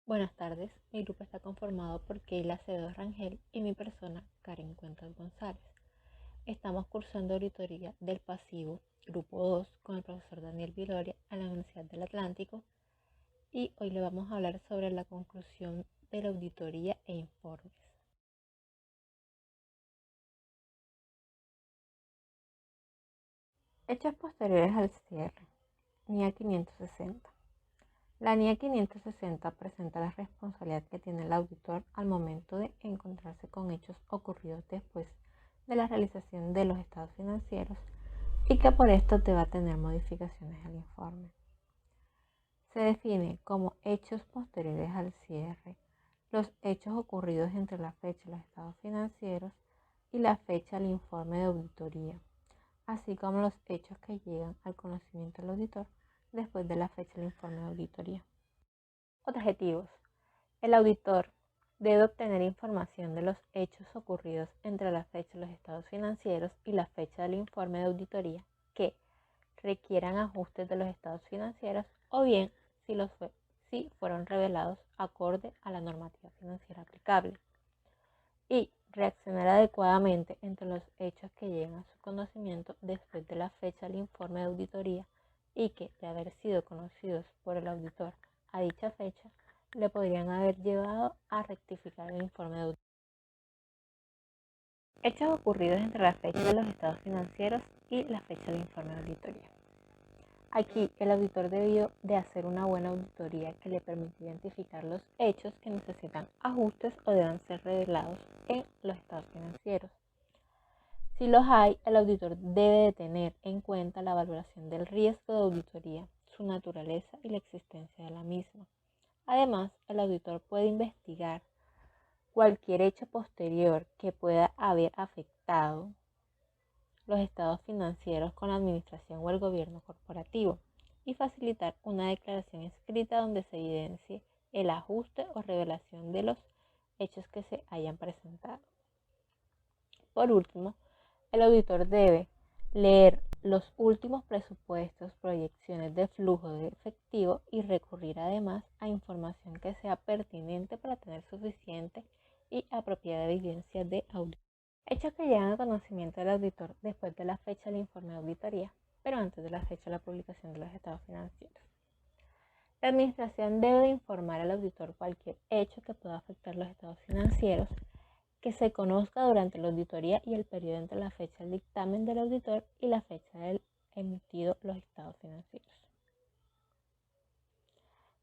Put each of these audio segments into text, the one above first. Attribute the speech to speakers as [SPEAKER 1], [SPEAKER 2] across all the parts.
[SPEAKER 1] Buenas tardes, mi grupo está conformado por Keila Acevedo Rangel y mi persona, Karen Cuentas González. Estamos cursando auditoría del pasivo Grupo 2 con el profesor Daniel Viloria a la Universidad del Atlántico y hoy le vamos a hablar sobre la conclusión de la auditoría e informes. Hechos posteriores al cierre. NIA 560. La NIA 560 presenta la responsabilidad que tiene el auditor al momento de encontrarse con hechos ocurridos después de la realización de los estados financieros y que por esto deba tener modificaciones al informe. Se define como hechos posteriores al cierre los hechos ocurridos entre la fecha de los estados financieros y la fecha del informe de auditoría, así como los hechos que llegan al conocimiento del auditor después de la fecha del informe de auditoría. Objetivos. El auditor debe obtener información de los hechos ocurridos entre la fecha de los estados financieros y la fecha del informe de auditoría que requieran ajustes de los estados financieros o bien si fueron revelados acorde a la normativa financiera aplicable. Y reaccionar adecuadamente entre los hechos que llegan a su conocimiento después de la fecha del informe de auditoría y que, de haber sido conocidos por el auditor a dicha fecha, le podrían haber llevado a rectificar el informe de auditoría. Hechos ocurridos entre la fecha de los estados financieros y la fecha del informe de auditoría. Aquí el auditor debió de hacer una buena auditoría que le permita identificar los hechos que necesitan ajustes o deban ser revelados en los estados financieros. Si los hay, el auditor debe de tener en cuenta la valoración del riesgo de auditoría, su naturaleza y la existencia de la misma. Además, el auditor puede investigar cualquier hecho posterior que pueda haber afectado los estados financieros con la administración o el gobierno corporativo y facilitar una declaración escrita donde se evidencie el ajuste o revelación de los hechos que se hayan presentado. Por último, el auditor debe leer los últimos presupuestos, proyecciones de flujo de efectivo y recurrir además a información que sea pertinente para tener suficiente y apropiada evidencia de auditoría. Hechos que llegan al conocimiento del auditor después de la fecha del informe de auditoría, pero antes de la fecha de la publicación de los estados financieros. La administración debe informar al auditor cualquier hecho que pueda afectar los estados financieros que se conozca durante la auditoría y el periodo entre la fecha del dictamen del auditor y la fecha del emitido los estados financieros.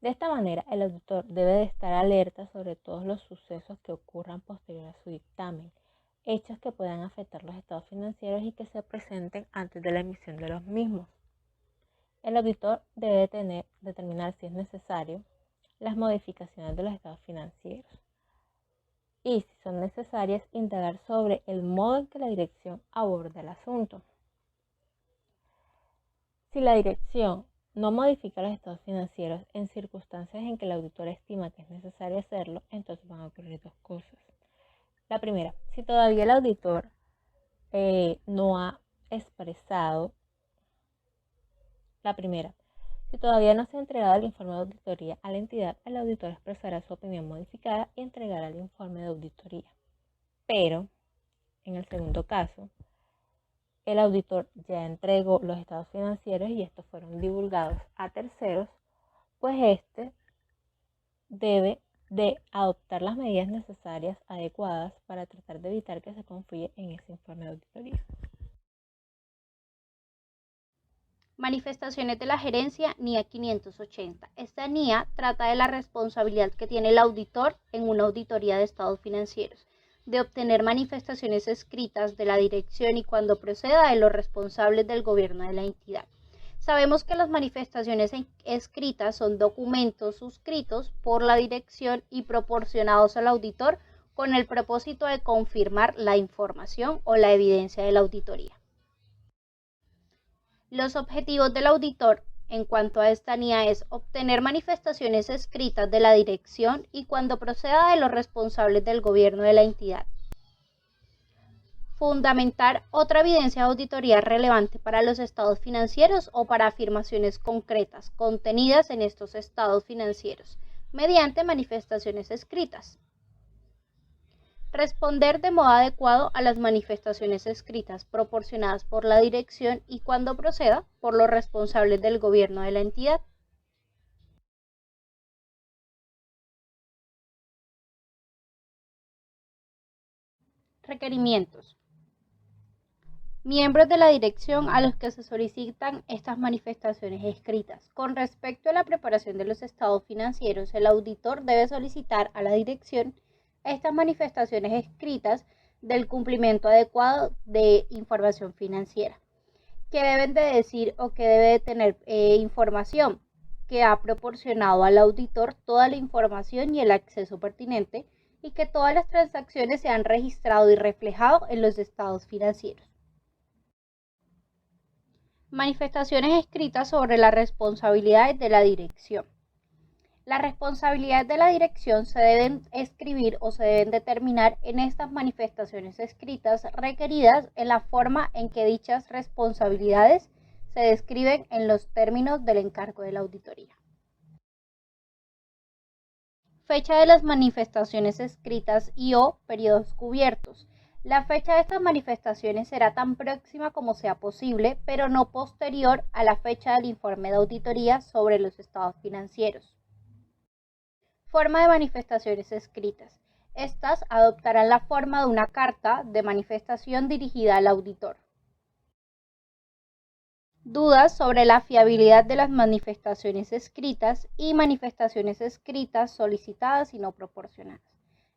[SPEAKER 1] De esta manera, el auditor debe de estar alerta sobre todos los sucesos que ocurran posterior a su dictamen, hechos que puedan afectar los estados financieros y que se presenten antes de la emisión de los mismos. El auditor debe determinar si es necesario las modificaciones de los estados financieros y, si son necesarias, indagar sobre el modo en que la dirección aborda el asunto. Si la dirección no modifica los estados financieros en circunstancias en que el auditor estima que es necesario hacerlo, entonces van a ocurrir dos cosas. La primera, si todavía el auditor no ha expresado, si todavía no se ha entregado el informe de auditoría a la entidad, el auditor expresará su opinión modificada y entregará el informe de auditoría. Pero, en el segundo caso, el auditor ya entregó los estados financieros y estos fueron divulgados a terceros, pues este debe de adoptar las medidas necesarias, adecuadas, para tratar de evitar que se confíe en ese informe de auditoría.
[SPEAKER 2] Manifestaciones de la gerencia NIA 580. Esta NIA trata de la responsabilidad que tiene el auditor en una auditoría de estados financieros, de obtener manifestaciones escritas de la dirección y cuando proceda de los responsables del gobierno de la entidad. Sabemos que las manifestaciones escritas son documentos suscritos por la dirección y proporcionados al auditor con el propósito de confirmar la información o la evidencia de la auditoría. Los objetivos del auditor en cuanto a esta NIA es obtener manifestaciones escritas de la dirección y cuando proceda de los responsables del gobierno de la entidad. Fundamentar otra evidencia de auditoría relevante para los estados financieros o para afirmaciones concretas contenidas en estos estados financieros, mediante manifestaciones escritas. Responder de modo adecuado a las manifestaciones escritas proporcionadas por la dirección y, cuando proceda, por los responsables del gobierno de la entidad. Requerimientos. Miembros de la dirección a los que se solicitan estas manifestaciones escritas. Con respecto a la preparación de los estados financieros, el auditor debe solicitar a la dirección estas manifestaciones escritas del cumplimiento adecuado de información financiera, que deben de decir o que debe de tener información que ha proporcionado al auditor toda la información y el acceso pertinente, y que todas las transacciones se han registrado y reflejado en los estados financieros. Manifestaciones escritas sobre las responsabilidades de la dirección. Las responsabilidades de la dirección se deben escribir o se deben determinar en estas manifestaciones escritas requeridas en la forma en que dichas responsabilidades se describen en los términos del encargo de la auditoría. Fecha de las manifestaciones escritas y o periodos cubiertos. La fecha de estas manifestaciones será tan próxima como sea posible, pero no posterior a la fecha del informe de auditoría sobre los estados financieros. Forma de manifestaciones escritas. Estas adoptarán la forma de una carta de manifestación dirigida al auditor. Dudas sobre la fiabilidad de las manifestaciones escritas y manifestaciones escritas solicitadas y no proporcionadas.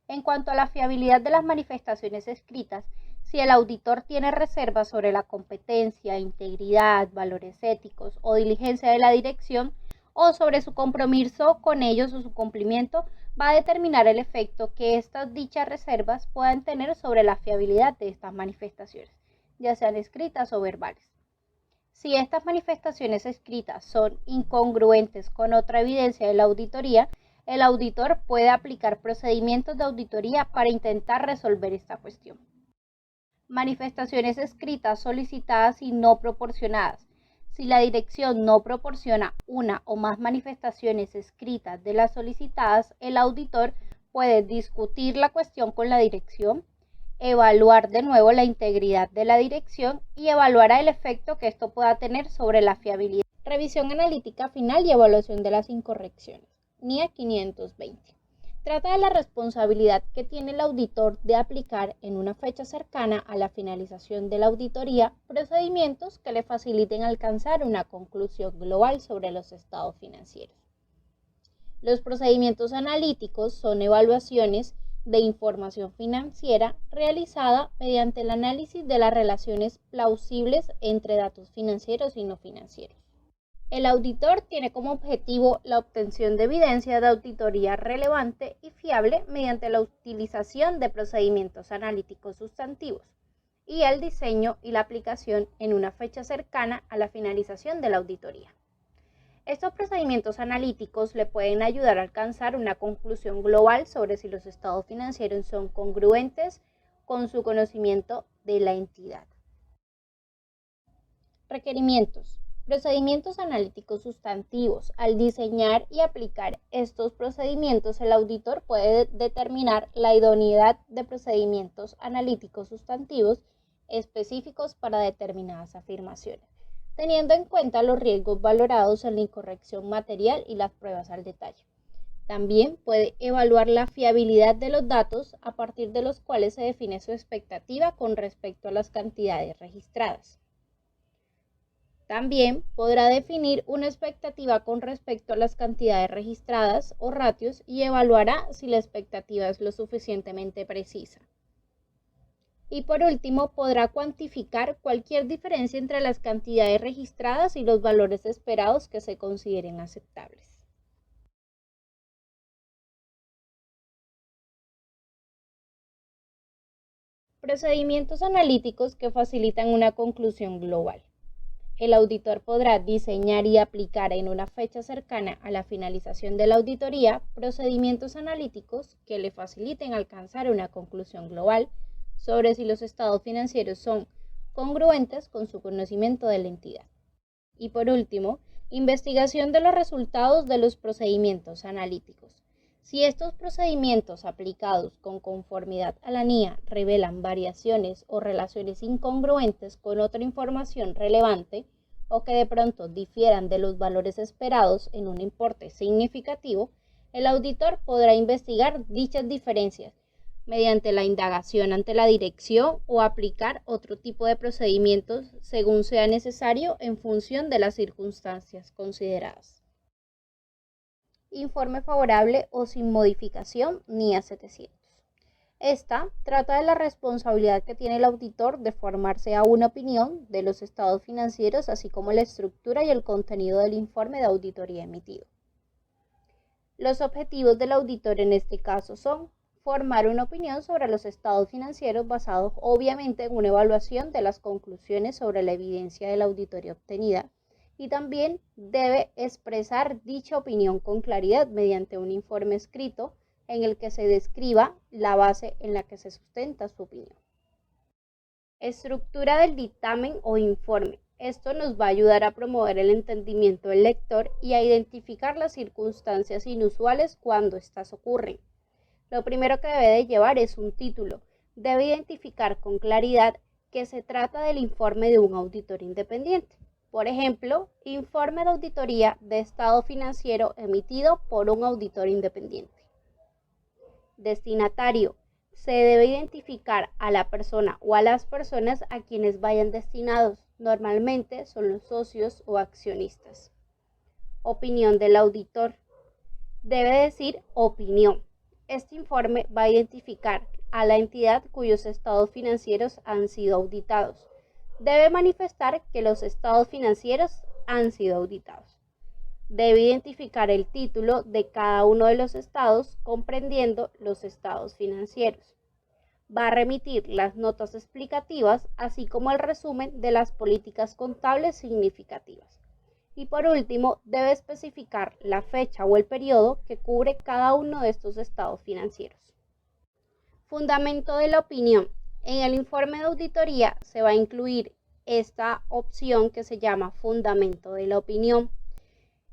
[SPEAKER 2] En cuanto a la fiabilidad de las manifestaciones escritas, si el auditor tiene reservas sobre la competencia, integridad, valores éticos o diligencia de la dirección, o sobre su compromiso con ellos o su cumplimiento, va a determinar el efecto que estas dichas reservas puedan tener sobre la fiabilidad de estas manifestaciones, ya sean escritas o verbales. Si estas manifestaciones escritas son incongruentes con otra evidencia de la auditoría, el auditor puede aplicar procedimientos de auditoría para intentar resolver esta cuestión. Manifestaciones escritas solicitadas y no proporcionadas. Si la dirección no proporciona una o más manifestaciones escritas de las solicitadas, el auditor puede discutir la cuestión con la dirección, evaluar de nuevo la integridad de la dirección y evaluará el efecto que esto pueda tener sobre la fiabilidad. Revisión analítica final y evaluación de las incorrecciones. NIA 520. Trata de la responsabilidad que tiene el auditor de aplicar en una fecha cercana a la finalización de la auditoría procedimientos que le faciliten alcanzar una conclusión global sobre los estados financieros. Los procedimientos analíticos son evaluaciones de información financiera realizada mediante el análisis de las relaciones plausibles entre datos financieros y no financieros. El auditor tiene como objetivo la obtención de evidencia de auditoría relevante y fiable mediante la utilización de procedimientos analíticos sustantivos y el diseño y la aplicación en una fecha cercana a la finalización de la auditoría. Estos procedimientos analíticos le pueden ayudar a alcanzar una conclusión global sobre si los estados financieros son congruentes con su conocimiento de la entidad. Requerimientos. Procedimientos analíticos sustantivos. Al diseñar y aplicar estos procedimientos, el auditor puede determinar la idoneidad de procedimientos analíticos sustantivos específicos para determinadas afirmaciones, teniendo en cuenta los riesgos valorados en la incorrección material y las pruebas al detalle. También puede evaluar la fiabilidad de los datos a partir de los cuales se define su expectativa con respecto a las cantidades registradas. También podrá definir una expectativa con respecto a las cantidades registradas o ratios y evaluará si la expectativa es lo suficientemente precisa. Y por último, podrá cuantificar cualquier diferencia entre las cantidades registradas y los valores esperados que se consideren aceptables. Procedimientos analíticos que facilitan una conclusión global. El auditor podrá diseñar y aplicar en una fecha cercana a la finalización de la auditoría procedimientos analíticos que le faciliten alcanzar una conclusión global sobre si los estados financieros son congruentes con su conocimiento de la entidad. Y por último, investigación de los resultados de los procedimientos analíticos. Si estos procedimientos aplicados con conformidad a la NIA revelan variaciones o relaciones incongruentes con otra información relevante o que de pronto difieran de los valores esperados en un importe significativo, el auditor podrá investigar dichas diferencias mediante la indagación ante la dirección o aplicar otro tipo de procedimientos según sea necesario en función de las circunstancias consideradas. Informe favorable o sin modificación NIA 700. Esta trata de la responsabilidad que tiene el auditor de formarse a una opinión de los estados financieros, así como la estructura y el contenido del informe de auditoría emitido. Los objetivos del auditor en este caso son formar una opinión sobre los estados financieros basados obviamente en una evaluación de las conclusiones sobre la evidencia de la auditoría obtenida, y también debe expresar dicha opinión con claridad mediante un informe escrito en el que se describa la base en la que se sustenta su opinión. Estructura del dictamen o informe. Esto nos va a ayudar a promover el entendimiento del lector y a identificar las circunstancias inusuales cuando éstas ocurren. Lo primero que debe de llevar es un título. Debe identificar con claridad que se trata del informe de un auditor independiente. Por ejemplo, informe de auditoría de estado financiero emitido por un auditor independiente. Destinatario. Se debe identificar a la persona o a las personas a quienes vayan destinados. Normalmente son los socios o accionistas. Opinión del auditor. Debe decir opinión. Este informe va a identificar a la entidad cuyos estados financieros han sido auditados. Debe manifestar que los estados financieros han sido auditados. Debe identificar el título de cada uno de los estados, comprendiendo los estados financieros. Va a remitir las notas explicativas, así como el resumen de las políticas contables significativas. Y por último, debe especificar la fecha o el periodo que cubre cada uno de estos estados financieros. Fundamento de la opinión. En el informe de auditoría se va a incluir esta opción que se llama fundamento de la opinión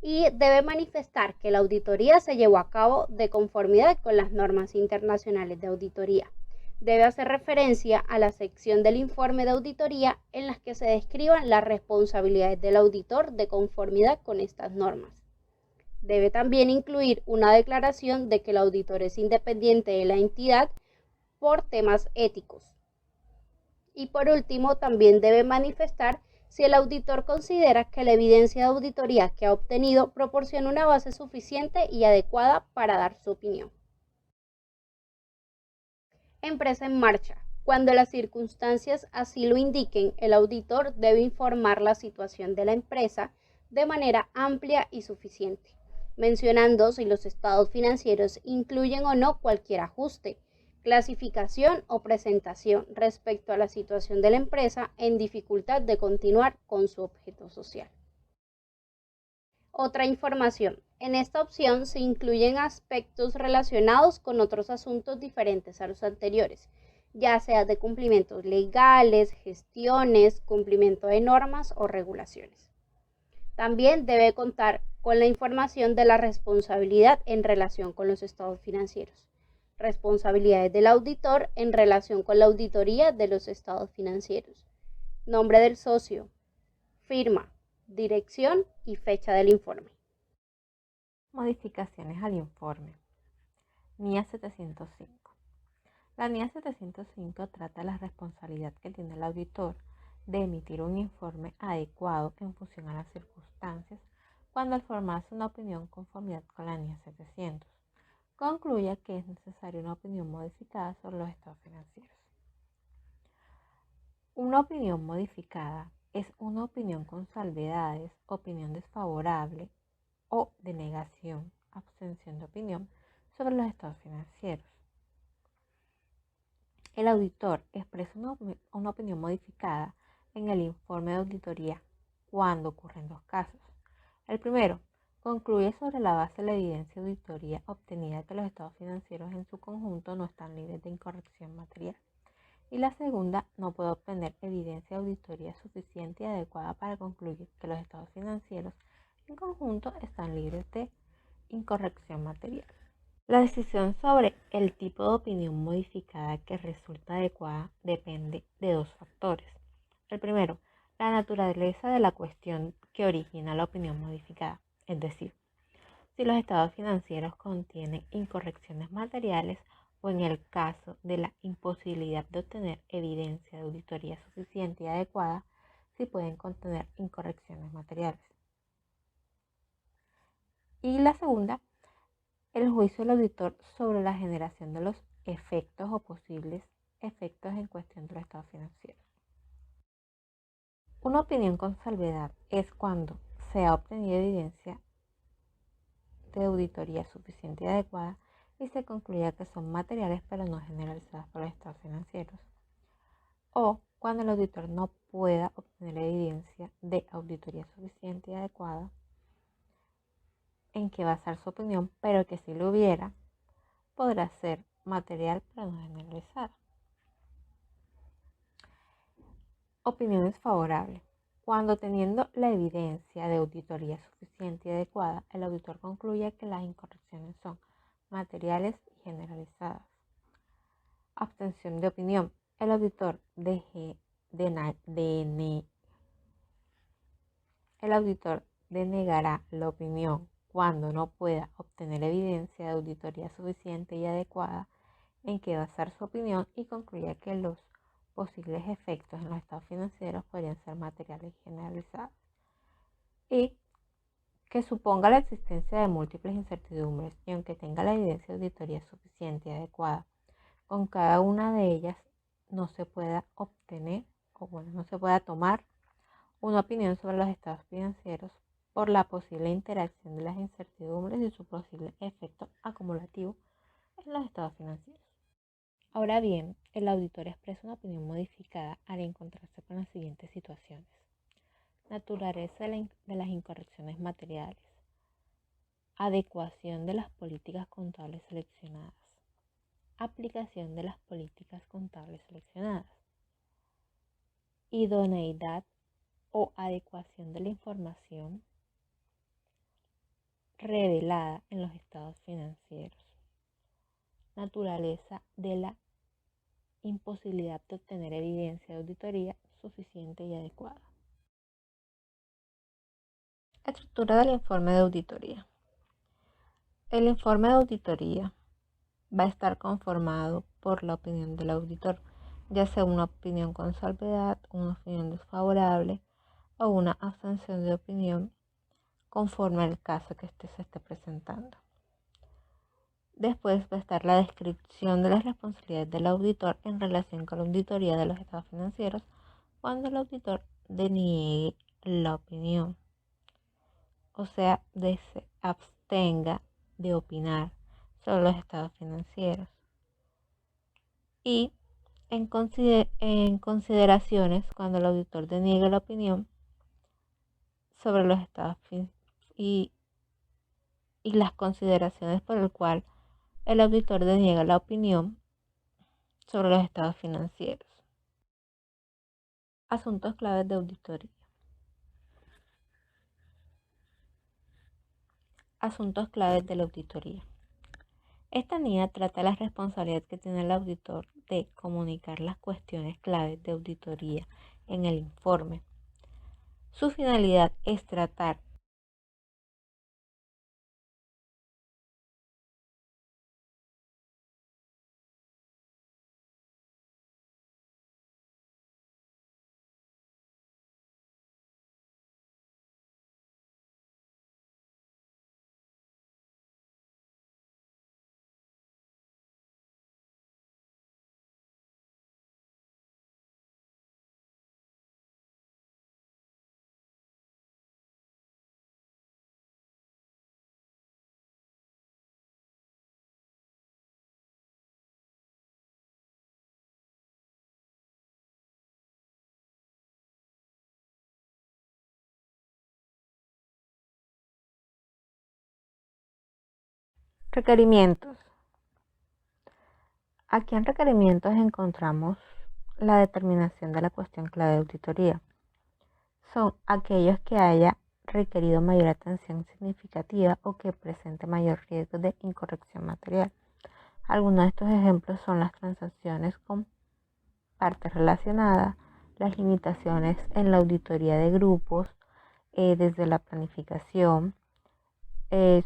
[SPEAKER 2] y debe manifestar que la auditoría se llevó a cabo de conformidad con las normas internacionales de auditoría. Debe hacer referencia a la sección del informe de auditoría en las que se describan las responsabilidades del auditor de conformidad con estas normas. Debe también incluir una declaración de que el auditor es independiente de la entidad por temas éticos. Y por último, también debe manifestar si el auditor considera que la evidencia de auditoría que ha obtenido proporciona una base suficiente y adecuada para dar su opinión. Empresa en marcha. Cuando las circunstancias así lo indiquen, el auditor debe informar la situación de la empresa de manera amplia y suficiente, mencionando si los estados financieros incluyen o no cualquier ajuste, clasificación o presentación respecto a la situación de la empresa en dificultad de continuar con su objeto social. Otra información. En esta opción se incluyen aspectos relacionados con otros asuntos diferentes a los anteriores, ya sea de cumplimientos legales, gestiones, cumplimiento de normas o regulaciones. También debe contar con la información de la responsabilidad en relación con los estados financieros, responsabilidades del auditor en relación con la auditoría de los estados financieros, nombre del socio, firma, dirección y fecha del informe.
[SPEAKER 1] Modificaciones al informe. NIA 705. La NIA 705 trata de la responsabilidad que tiene el auditor de emitir un informe adecuado en función a las circunstancias cuando al formarse una opinión conformidad con la NIA 700 concluya que es necesaria una opinión modificada sobre los estados financieros. Una opinión modificada es una opinión con salvedades, opinión desfavorable o de negación, abstención de opinión sobre los estados financieros. El auditor expresa una opinión modificada en el informe de auditoría cuando ocurren dos casos. El primero, concluye sobre la base de la evidencia de auditoría obtenida que los estados financieros en su conjunto no están libres de incorrección material. Y la segunda, no puede obtener evidencia de auditoría suficiente y adecuada para concluir que los estados financieros en conjunto están libres de incorrección material. La decisión sobre el tipo de opinión modificada que resulta adecuada depende de dos factores. El primero, la naturaleza de la cuestión que origina la opinión modificada, es decir, si los estados financieros contienen incorrecciones materiales o en el caso de la imposibilidad de obtener evidencia de auditoría suficiente y adecuada, si pueden contener incorrecciones materiales. Y la segunda, el juicio del auditor sobre la generación de los efectos o posibles efectos en cuestión de los estados financieros. Una opinión con salvedad es cuando se ha obtenido evidencia de auditoría suficiente y adecuada y se concluya que son materiales pero no generalizadas por los estados financieros. O cuando el auditor no pueda obtener evidencia de auditoría suficiente y adecuada en que basar su opinión, pero que si lo hubiera, podrá ser material pero no generalizada. Opiniones favorables. Cuando teniendo la evidencia de auditoría suficiente y adecuada, el auditor concluye que las incorrecciones son materiales y generalizadas. Abstención de opinión. El auditor denegará la opinión cuando no pueda obtener evidencia de auditoría suficiente y adecuada en que basar su opinión y concluya que los posibles efectos en los estados financieros podrían ser materiales y generalizados. Y que suponga la existencia de múltiples incertidumbres y aunque tenga la evidencia de auditoría suficiente y adecuada, con cada una de ellas no se pueda obtener no se pueda tomar una opinión sobre los estados financieros por la posible interacción de las incertidumbres y su posible efecto acumulativo en los estados financieros. Ahora bien, el auditor expresa una opinión modificada al encontrarse con las siguientes situaciones. Naturaleza de las incorrecciones materiales. Adecuación de las políticas contables seleccionadas. Aplicación de las políticas contables seleccionadas. Idoneidad o adecuación de la información revelada en los estados financieros. Naturaleza de la imposibilidad de obtener evidencia de auditoría suficiente y adecuada. Estructura del informe de auditoría. El informe de auditoría va a estar conformado por la opinión del auditor, ya sea una opinión con salvedad, una opinión desfavorable o una abstención de opinión conforme al caso que se esté presentando. Después va a estar la descripción de las responsabilidades del auditor en relación con la auditoría de los estados financieros cuando el auditor deniegue la opinión, o sea, se abstenga de opinar sobre los estados financieros. Y en consideraciones, cuando el auditor deniegue la opinión sobre los estados y las consideraciones por el cual el auditor deniega la opinión sobre los estados financieros. Asuntos claves de auditoría. Asuntos claves de la auditoría. Esta NIA trata la responsabilidad que tiene el auditor de comunicar las cuestiones claves de auditoría en el informe. Su finalidad es tratar requerimientos. Aquí en requerimientos encontramos la determinación de la cuestión clave de auditoría. Son aquellos que haya requerido mayor atención significativa o que presente mayor riesgo de incorrección material. Algunos de estos ejemplos son las transacciones con partes relacionadas, las limitaciones en la auditoría de grupos, desde la planificación,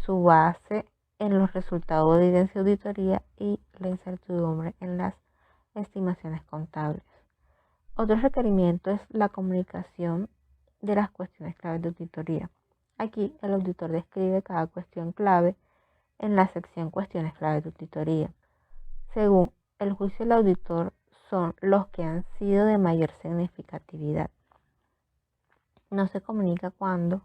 [SPEAKER 1] su base en los resultados de evidencia de auditoría y la incertidumbre en las estimaciones contables. Otro requerimiento es la comunicación de las cuestiones claves de auditoría. Aquí el auditor describe cada cuestión clave en la sección cuestiones claves de auditoría. Según el juicio del auditor, son los que han sido de mayor significatividad. No se comunica cuando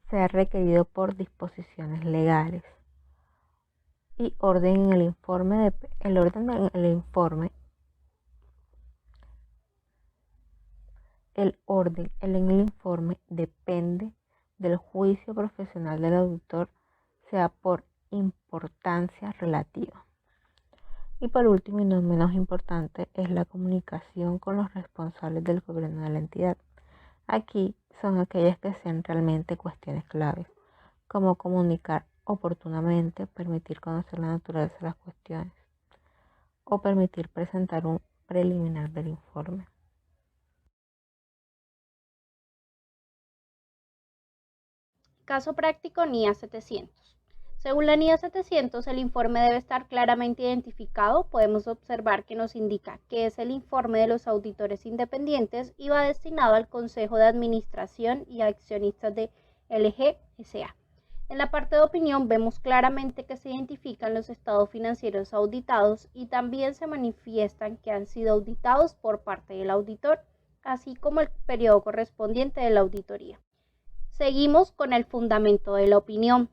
[SPEAKER 1] sea requerido por disposiciones legales. Y orden en el informe el orden en el informe depende del juicio profesional del auditor, sea por importancia relativa. Y por último, y no menos importante, es la comunicación con los responsables del gobierno de la entidad. Aquí son aquellas que sean realmente cuestiones claves, como comunicar oportunamente, permitir conocer la naturaleza de las cuestiones o permitir presentar un preliminar del informe.
[SPEAKER 2] Caso práctico NIA 700. Según la NIA 700, el informe debe estar claramente identificado. Podemos observar que nos indica que es el informe de los auditores independientes y va destinado al Consejo de Administración y accionistas de LG S.A. En la parte de opinión vemos claramente que se identifican los estados financieros auditados y también se manifiestan que han sido auditados por parte del auditor, así como el periodo correspondiente de la auditoría. Seguimos con el fundamento de la opinión.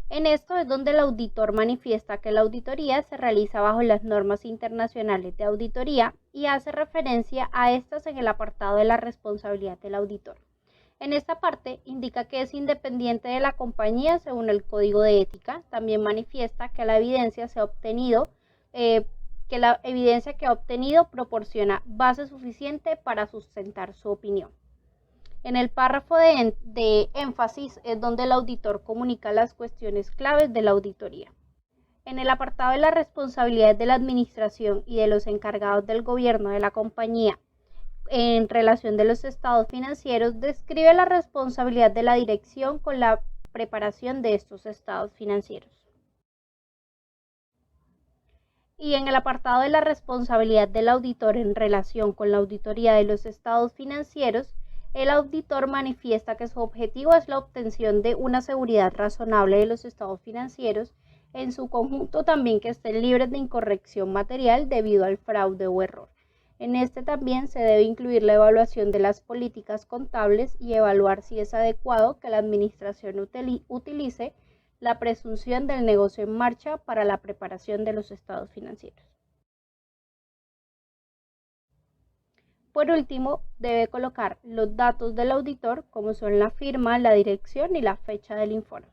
[SPEAKER 2] En esto es donde el auditor manifiesta que la auditoría se realiza bajo las normas internacionales de auditoría y hace referencia a estas en el apartado de la responsabilidad del auditor. En esta parte indica que es independiente de la compañía según el código de ética. También manifiesta que la evidencia que ha obtenido proporciona base suficiente para sustentar su opinión. En el párrafo de énfasis es donde el auditor comunica las cuestiones claves de la auditoría. En el apartado de las responsabilidades de la administración y de los encargados del gobierno de la compañía en relación de los estados financieros, describe la responsabilidad de la dirección con la preparación de estos estados financieros. Y en el apartado de la responsabilidad del auditor en relación con la auditoría de los estados financieros, el auditor manifiesta que su objetivo es la obtención de una seguridad razonable de los estados financieros, en su conjunto también que estén libres de incorrección material debido al fraude o error. En este también se debe incluir la evaluación de las políticas contables y evaluar si es adecuado que la administración utilice la presunción del negocio en marcha para la preparación de los estados financieros. Por último, debe colocar los datos del auditor, como son la firma, la dirección y la fecha del informe.